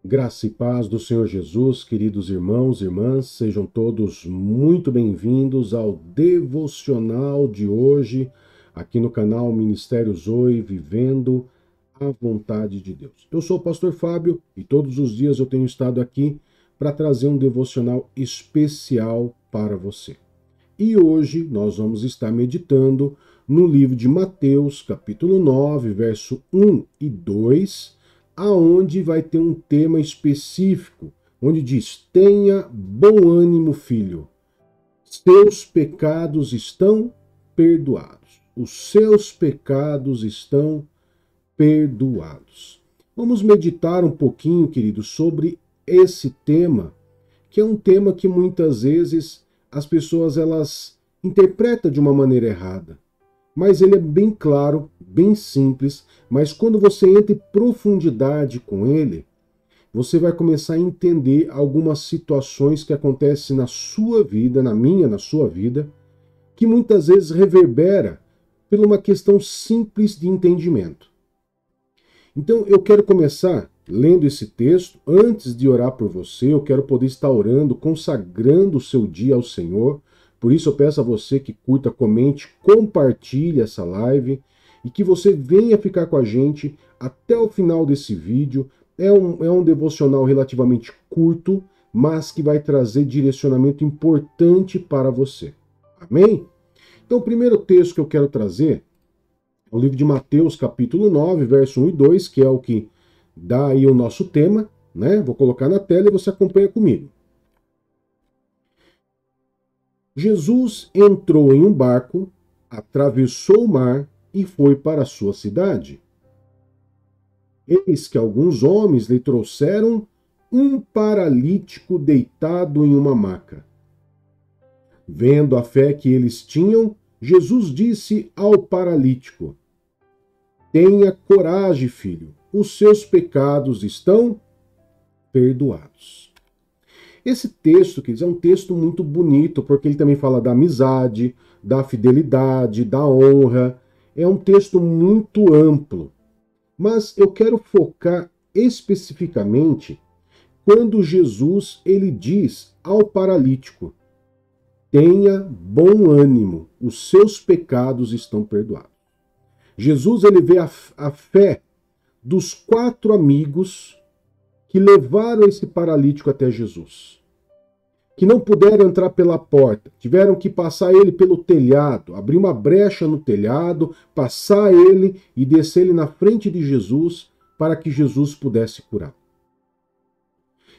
Graça e paz do Senhor Jesus, queridos irmãos e irmãs, sejam todos muito bem-vindos ao devocional de hoje, aqui no canal Ministério Zoe, Vivendo a Vontade de Deus. Eu sou o pastor Fábio e todos os dias eu tenho estado aqui para trazer um devocional especial para você. E hoje nós vamos estar meditando no livro de Mateus, capítulo 9, verso 1 e 2, aonde vai ter um tema específico, onde diz: tenha bom ânimo, filho, seus pecados estão perdoados. Os seus pecados estão perdoados. Vamos meditar um pouquinho, queridos, sobre esse tema, que é um tema que muitas vezes as pessoas elas interpretam de uma maneira errada. Mas ele é bem claro, bem simples, mas quando você entra em profundidade com ele, você vai começar a entender algumas situações que acontecem na sua vida, na minha, na sua vida, que muitas vezes reverbera por uma questão simples de entendimento. Então eu quero começar lendo esse texto. Antes de orar por você, eu quero poder estar orando, consagrando o seu dia ao Senhor. Por isso eu peço a você que curta, comente, compartilhe essa live e que você venha ficar com a gente até o final desse vídeo. É um devocional relativamente curto, mas que vai trazer direcionamento importante para você. Amém? Então o primeiro texto que eu quero trazer é o livro de Mateus, capítulo 9, verso 1 e 2, que é o que dá aí o nosso tema, né? Vou colocar na tela e você acompanha comigo. Jesus entrou em um barco, atravessou o mar e foi para a sua cidade. Eis que alguns homens lhe trouxeram um paralítico deitado em uma maca. Vendo a fé que eles tinham, Jesus disse ao paralítico: tenha coragem, filho, os seus pecados estão perdoados. Esse texto, quer dizer, é um texto muito bonito, porque ele também fala da amizade, da fidelidade, da honra. É um texto muito amplo. Mas eu quero focar especificamente quando Jesus ele diz ao paralítico: tenha bom ânimo, os seus pecados estão perdoados. Jesus ele vê a fé dos 4 amigos que levaram esse paralítico até Jesus, que não puderam entrar pela porta, tiveram que passar ele pelo telhado, abrir uma brecha no telhado, passar ele e descer ele na frente de Jesus para que Jesus pudesse curar.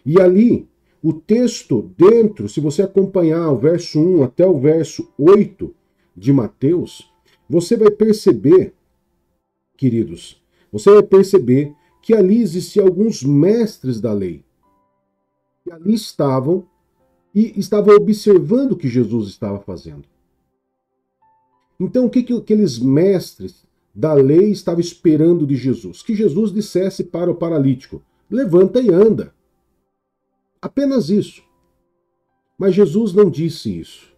E ali, o texto dentro, se você acompanhar o verso 1 até o verso 8 de Mateus, você vai perceber, queridos, você vai perceber que ali existiam alguns mestres da lei, que ali estavam e estavam observando o que Jesus estava fazendo. Então, o que aqueles mestres da lei estavam esperando de Jesus? Que Jesus dissesse para o paralítico: levanta e anda. Apenas isso. Mas Jesus não disse isso.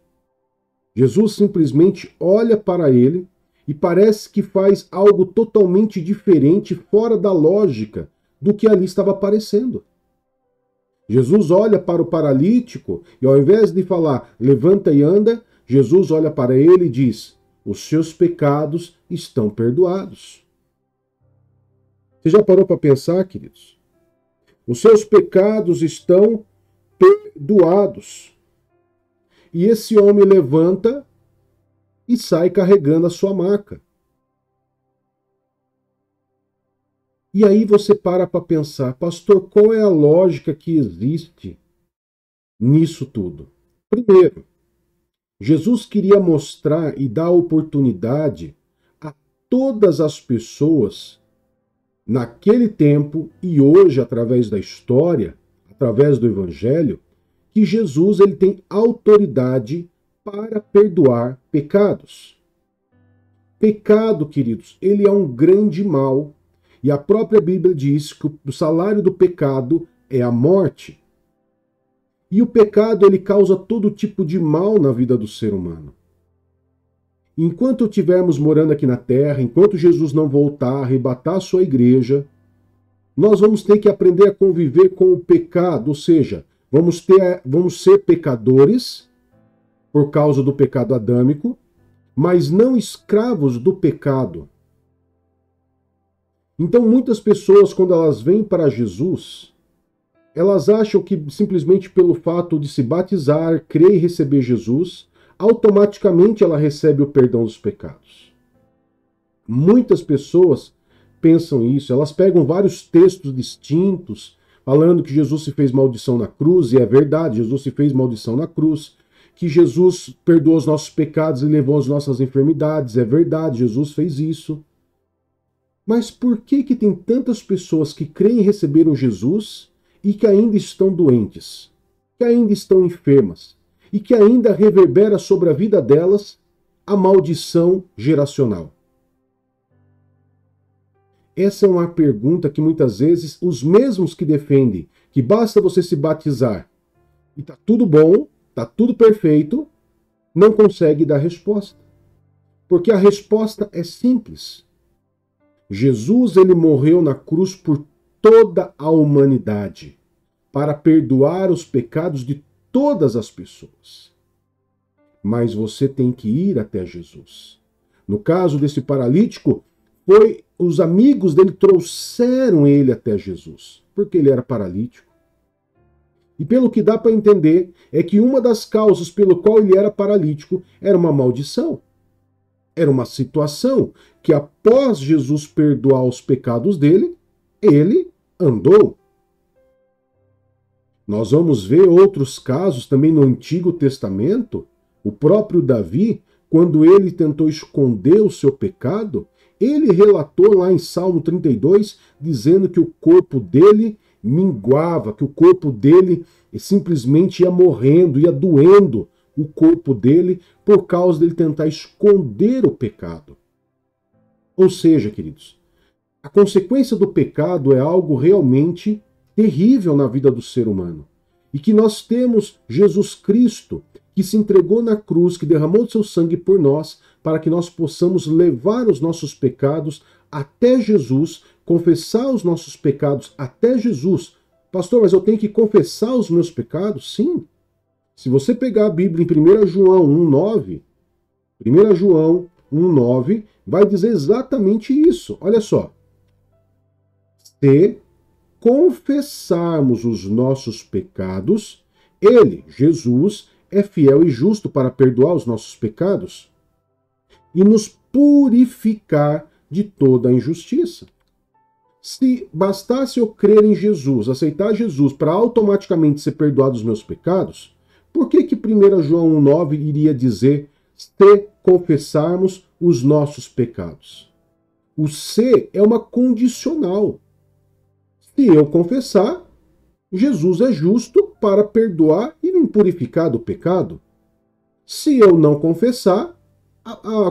Jesus simplesmente olha para ele e parece que faz algo totalmente diferente, fora da lógica do que ali estava aparecendo. Jesus olha para o paralítico e ao invés de falar, levanta e anda, Jesus olha para ele e diz, os seus pecados estão perdoados. Você já parou para pensar, queridos? Os seus pecados estão perdoados. E esse homem levanta e sai carregando a sua maca. E aí você para pensar, pastor, qual é a lógica que existe nisso tudo? Primeiro, Jesus queria mostrar e dar oportunidade a todas as pessoas naquele tempo e hoje, através da história, através do Evangelho, que Jesus ele tem autoridade para perdoar pecados. Pecado, queridos, ele é um grande mal. E a própria Bíblia diz que o salário do pecado é a morte. E o pecado ele causa todo tipo de mal na vida do ser humano. Enquanto estivermos morando aqui na terra, enquanto Jesus não voltar, arrebatar a sua igreja, nós vamos ter que aprender a conviver com o pecado, ou seja, vamos ser pecadores por causa do pecado adâmico, mas não escravos do pecado. Então, muitas pessoas, quando elas vêm para Jesus, elas acham que simplesmente pelo fato de se batizar, crer e receber Jesus, automaticamente ela recebe o perdão dos pecados. Muitas pessoas pensam isso, elas pegam vários textos distintos, falando que Jesus se fez maldição na cruz, e é verdade, Jesus se fez maldição na cruz, que Jesus perdoou os nossos pecados e levou as nossas enfermidades, é verdade, Jesus fez isso. Mas por que tem tantas pessoas que creem e receberam Jesus e que ainda estão doentes, que ainda estão enfermas, e que ainda reverbera sobre a vida delas a maldição geracional? Essa é uma pergunta que muitas vezes os mesmos que defendem que basta você se batizar e tá tudo bom, tá tudo perfeito, não conseguem dar resposta. Porque a resposta é simples. Jesus, ele morreu na cruz por toda a humanidade, para perdoar os pecados de todas as pessoas. Mas você tem que ir até Jesus. No caso desse paralítico, os amigos dele trouxeram ele até Jesus, porque ele era paralítico. E pelo que dá para entender, é que uma das causas pelo qual ele era paralítico era uma maldição. Era uma situação que após Jesus perdoar os pecados dele, ele andou. Nós vamos ver outros casos também no Antigo Testamento. O próprio Davi, quando ele tentou esconder o seu pecado, ele relatou lá em Salmo 32, dizendo que o corpo dele minguava, que o corpo dele simplesmente ia morrendo, ia doendo o corpo dele por causa dele tentar esconder o pecado. Ou seja, queridos, a consequência do pecado é algo realmente terrível na vida do ser humano. E que nós temos Jesus Cristo, que se entregou na cruz, que derramou o seu sangue por nós, para que nós possamos levar os nossos pecados até Jesus, confessar os nossos pecados até Jesus. Pastor, mas eu tenho que confessar os meus pecados? Sim. Se você pegar a Bíblia em 1 João 1,9, 1 João 1,9 vai dizer exatamente isso. Olha só. Se confessarmos os nossos pecados, ele, Jesus, é fiel e justo para perdoar os nossos pecados e nos purificar de toda a injustiça. Se bastasse eu crer em Jesus, aceitar Jesus para automaticamente ser perdoado os meus pecados, por que 1 João 1,9 iria dizer se confessarmos os nossos pecados? O se é uma condicional. Se eu confessar, Jesus é justo para perdoar e me purificar do pecado. Se eu não confessar,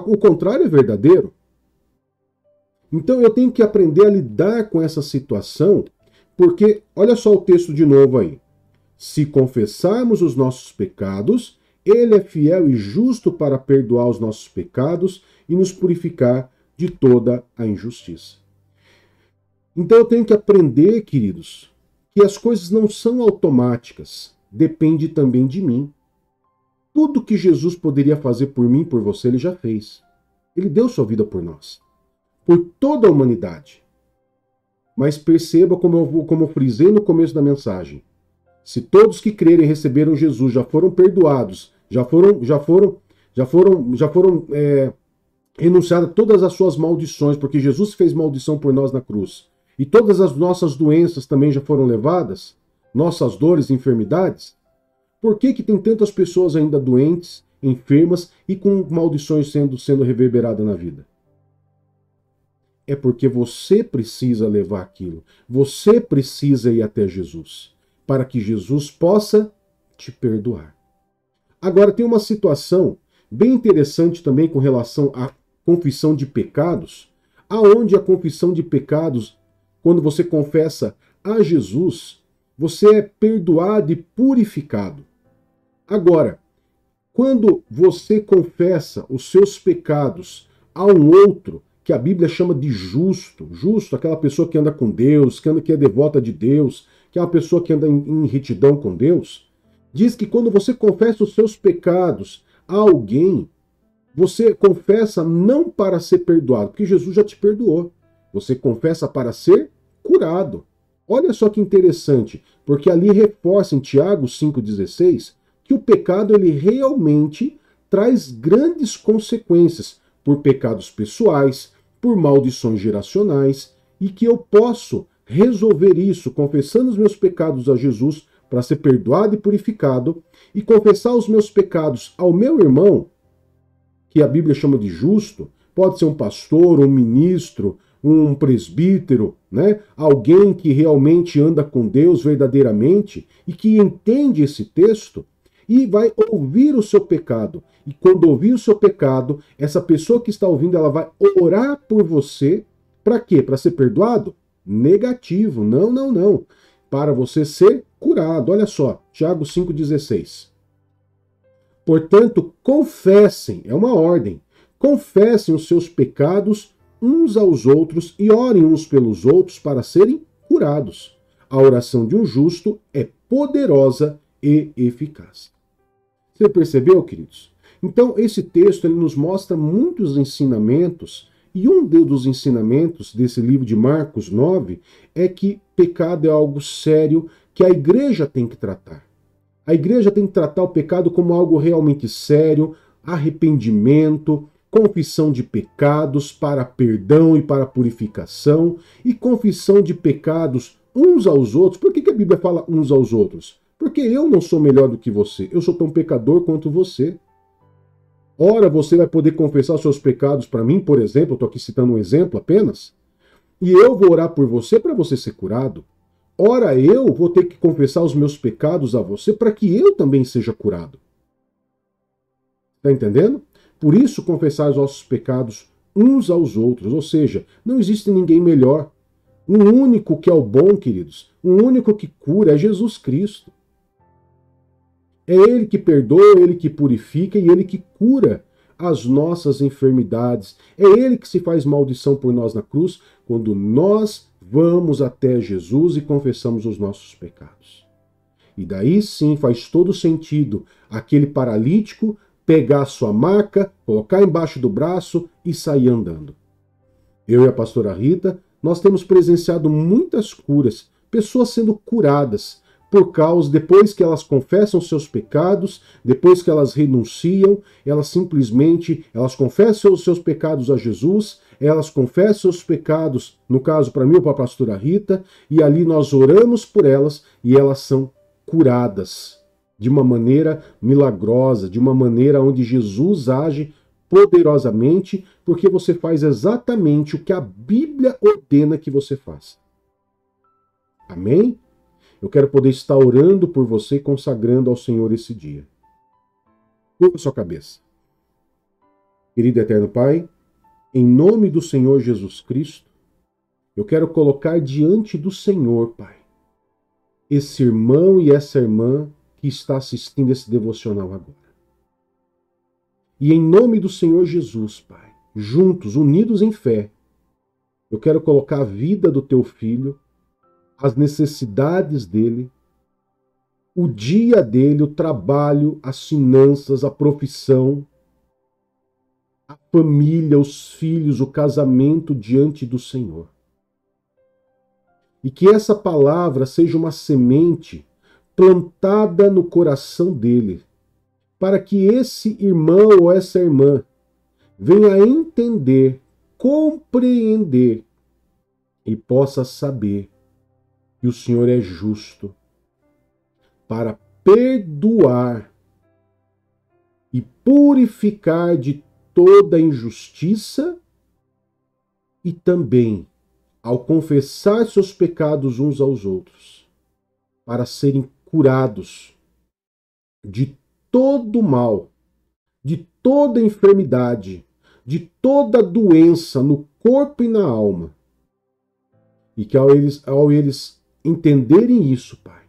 o contrário é verdadeiro. Então eu tenho que aprender a lidar com essa situação, porque olha só o texto de novo aí. Se confessarmos os nossos pecados, ele é fiel e justo para perdoar os nossos pecados e nos purificar de toda a injustiça. Então eu tenho que aprender, queridos, que as coisas não são automáticas, depende também de mim. Tudo que Jesus poderia fazer por mim e por você, ele já fez. Ele deu sua vida por nós, por toda a humanidade. Mas perceba como eu frisei no começo da mensagem. Se todos que crerem e receberam Jesus já foram perdoados, já foram renunciadas a todas as suas maldições, porque Jesus fez maldição por nós na cruz, e todas as nossas doenças também já foram levadas, nossas dores e enfermidades, por que tem tantas pessoas ainda doentes, enfermas e com maldições sendo reverberadas na vida? É porque você precisa levar aquilo. Você precisa ir até Jesus, para que Jesus possa te perdoar. Agora, tem uma situação bem interessante também com relação à confissão de pecados, aonde a confissão de pecados, quando você confessa a Jesus, você é perdoado e purificado. Agora, quando você confessa os seus pecados a um outro que a Bíblia chama de justo. Justo, aquela pessoa que anda com Deus, que é devota de Deus, que é uma pessoa que anda em retidão com Deus. Diz que quando você confessa os seus pecados a alguém, você confessa não para ser perdoado, porque Jesus já te perdoou. Você confessa para ser curado. Olha só que interessante, porque ali reforça em Tiago 5,16 que o pecado ele realmente traz grandes consequências por pecados pessoais, por maldições geracionais, e que eu posso resolver isso confessando os meus pecados a Jesus para ser perdoado e purificado, e confessar os meus pecados ao meu irmão, que a Bíblia chama de justo, pode ser um pastor, um ministro, um presbítero, né? Alguém que realmente anda com Deus verdadeiramente e que entende esse texto e vai ouvir o seu pecado. E quando ouvir o seu pecado, essa pessoa que está ouvindo, ela vai orar por você. Para quê? Para ser perdoado? Negativo. Não, não, não. Para você ser curado. Olha só, Tiago 5,16. Portanto, confessem, é uma ordem, confessem os seus pecados uns aos outros e orem uns pelos outros para serem curados. A oração de um justo é poderosa e eficaz. Você percebeu, queridos? Então, esse texto ele nos mostra muitos ensinamentos, e um dos ensinamentos desse livro de Marcos 9 é que pecado é algo sério que a igreja tem que tratar. A igreja tem que tratar o pecado como algo realmente sério, arrependimento, confissão de pecados para perdão e para purificação, e confissão de pecados uns aos outros. Por que a Bíblia fala uns aos outros? Porque eu não sou melhor do que você, eu sou tão pecador quanto você. Ora, você vai poder confessar os seus pecados para mim, por exemplo, eu estou aqui citando um exemplo apenas, e eu vou orar por você para você ser curado. Ora, eu vou ter que confessar os meus pecados a você para que eu também seja curado. Está entendendo? Por isso, confessar os nossos pecados uns aos outros. Ou seja, não existe ninguém melhor. Um único que é o bom, queridos. Um único que cura é Jesus Cristo. É Ele que perdoa, Ele que purifica e Ele que cura as nossas enfermidades. É Ele que se faz maldição por nós na cruz quando nós vamos até Jesus e confessamos os nossos pecados. E daí sim faz todo sentido aquele paralítico pegar a sua maca, colocar embaixo do braço e sair andando. Eu e a pastora Rita, nós temos presenciado muitas curas, pessoas sendo curadas por causa, depois que elas confessam seus pecados, depois que elas renunciam, elas confessam os seus pecados a Jesus, elas confessam os pecados, no caso para mim ou para a pastora Rita, e ali nós oramos por elas e elas são curadas de uma maneira milagrosa, de uma maneira onde Jesus age poderosamente, porque você faz exatamente o que a Bíblia ordena que você faça. Amém? Eu quero poder estar orando por você e consagrando ao Senhor esse dia. Curva sua cabeça. Querido Eterno Pai, em nome do Senhor Jesus Cristo, eu quero colocar diante do Senhor, Pai, esse irmão e essa irmã que está assistindo esse devocional agora. E em nome do Senhor Jesus, Pai, juntos, unidos em fé, eu quero colocar a vida do teu filho, as necessidades dele, o dia dele, o trabalho, as finanças, a profissão, a família, os filhos, o casamento diante do Senhor. E que essa palavra seja uma semente plantada no coração dele, para que esse irmão ou essa irmã venha a entender, compreender e possa saber que o Senhor é justo para perdoar e purificar de toda injustiça e também, ao confessar seus pecados uns aos outros, para serem curados de todo mal, de toda enfermidade, de toda doença no corpo e na alma. E que ao eles entenderem isso, Pai,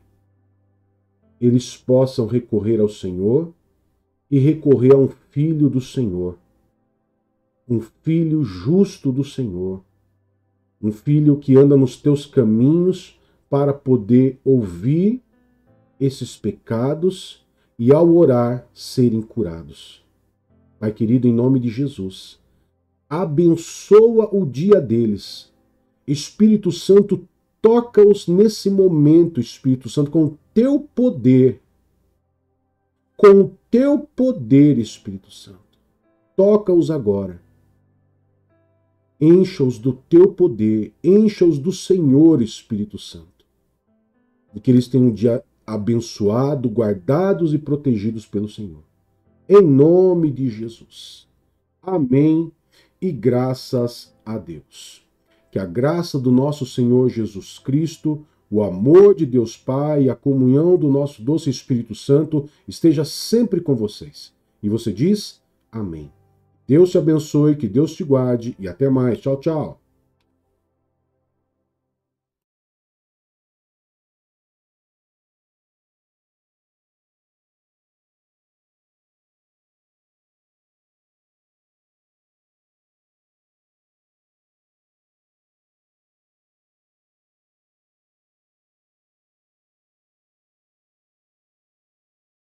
eles possam recorrer ao Senhor e recorrer a um filho do Senhor, um filho justo do Senhor, um filho que anda nos teus caminhos para poder ouvir esses pecados e, ao orar, serem curados. Pai querido, em nome de Jesus, abençoa o dia deles. Espírito Santo, toca-os nesse momento, Espírito Santo, com o teu poder. Com o teu poder, Espírito Santo. Toca-os agora. Encha-os do teu poder, encha-os do Senhor, Espírito Santo. E que eles tenham um dia abençoado, guardados e protegidos pelo Senhor. Em nome de Jesus. Amém e graças a Deus. Que a graça do nosso Senhor Jesus Cristo, o amor de Deus Pai e a comunhão do nosso doce Espírito Santo esteja sempre com vocês. E você diz, amém. Deus te abençoe, que Deus te guarde e até mais. Tchau, tchau.